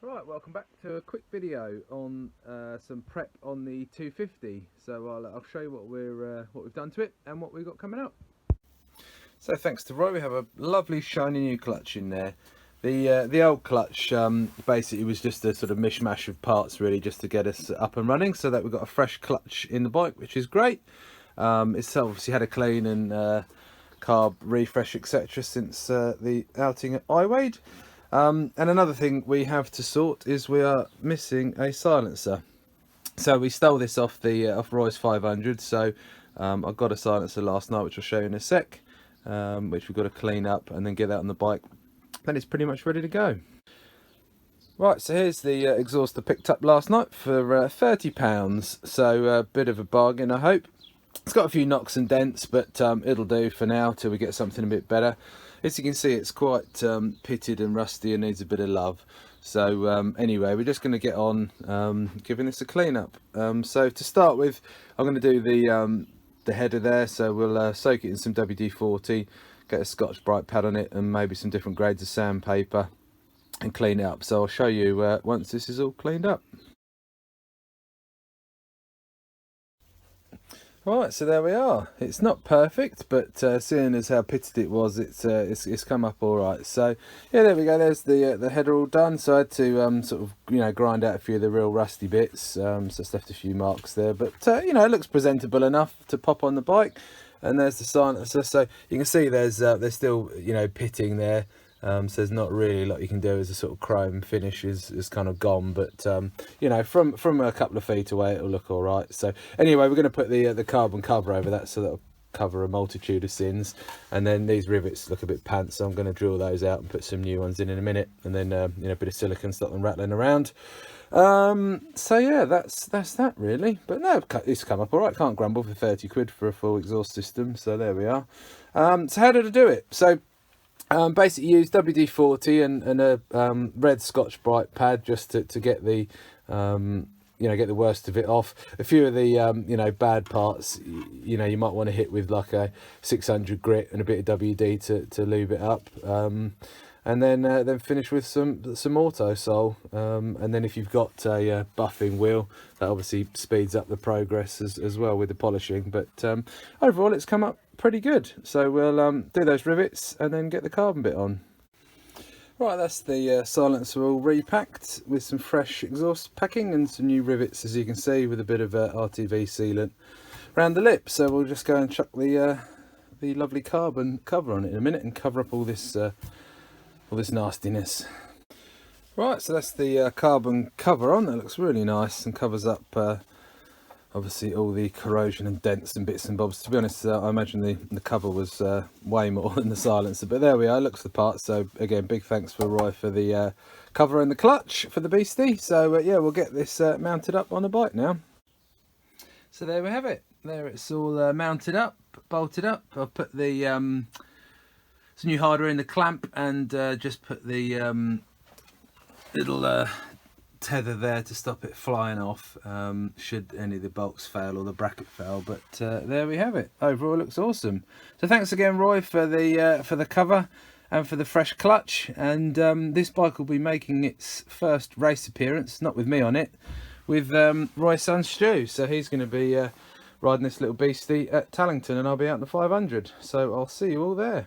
Right, welcome back to a quick video on some prep on the 250. So I'll show you what we've done to it and what we've got coming up. So thanks to Roy, we have a lovely shiny new clutch in there. The old clutch basically was just a sort of mishmash of parts really, just to get us up and running. So that we've got a fresh clutch in the bike, which is great. It's obviously had a clean and carb refresh, etc. since the outing at iWade. And another thing we have to sort is we are missing a silencer. So we stole this off the off Roy's 500. So I got a silencer last night, which I'll show you in a sec, which we've got to clean up and then get that on the bike. Then it's pretty much ready to go. Right, so here's the exhaust I picked up last night for £30. So a bit of a bargain, I hope. It's got a few knocks and dents, but it'll do for now till we get something a bit better. As you can see, it's quite pitted and rusty and needs a bit of love. So anyway, we're just going to get on giving this a clean up. So to start with, I'm going to do the header there. So we'll soak it in some WD-40, get a Scotch-Brite pad on it and maybe some different grades of sandpaper and clean it up. So I'll show you once this is all cleaned up. Right, so there we are. It's not perfect, but seeing as how pitted it was, it's come up all right. So yeah, there we go. There's the header all done. So I had to sort of grind out a few of the real rusty bits. So it's left a few marks there, but it looks presentable enough to pop on the bike. And there's the silencer. So you can see there's still pitting there. So there's not really a lot you can do as a sort of chrome finish is kind of gone, but from a couple of feet away it'll look all right. So anyway, we're going to put the carbon cover over that, so that'll cover a multitude of sins. And then these rivets look a bit pants, so I'm going to drill those out and put some new ones in a minute, and then a bit of silicone, stop them rattling around. So yeah, that's that really. But no, it's come up all right. Can't grumble for 30 quid for a full exhaust system. So there we are. So how did I do it? So basically used WD-40 and a red Scotch-Brite pad just to get the get the worst of it off. A few of the bad parts you might want to hit with like a 600 grit and a bit of WD to lube it up, and then finish with some auto sol, and then if you've got a buffing wheel, that obviously speeds up the progress as well with the polishing. But overall it's come up pretty good. So we'll do those rivets and then get the carbon bit on. Right, that's the silencer all repacked with some fresh exhaust packing and some new rivets, as you can see, with a bit of RTV sealant around the lip. So we'll just go and chuck the lovely carbon cover on it in a minute and cover up all this nastiness. Right, so that's the carbon cover on. That looks really nice and covers up obviously all the corrosion and dents and bits and bobs. To be honest, I imagine the cover was way more than the silencer, but there we are, looks the part. So again, big thanks for Roy for the cover and the clutch for the beastie. So yeah, we'll get this mounted up on the bike now. So there we have it. There it's all mounted up, bolted up. I'll put the some new hardware in the clamp and just put the little tether there to stop it flying off should any of the bolts fail or the bracket fail. But there we have it. Overall, it looks awesome. So thanks again, Roy, for the cover and for the fresh clutch. And this bike will be making its first race appearance, not with me on it, with Roy's son Stu. So he's going to be riding this little beastie at Tallington, and I'll be out in the 500. So I'll see you all there.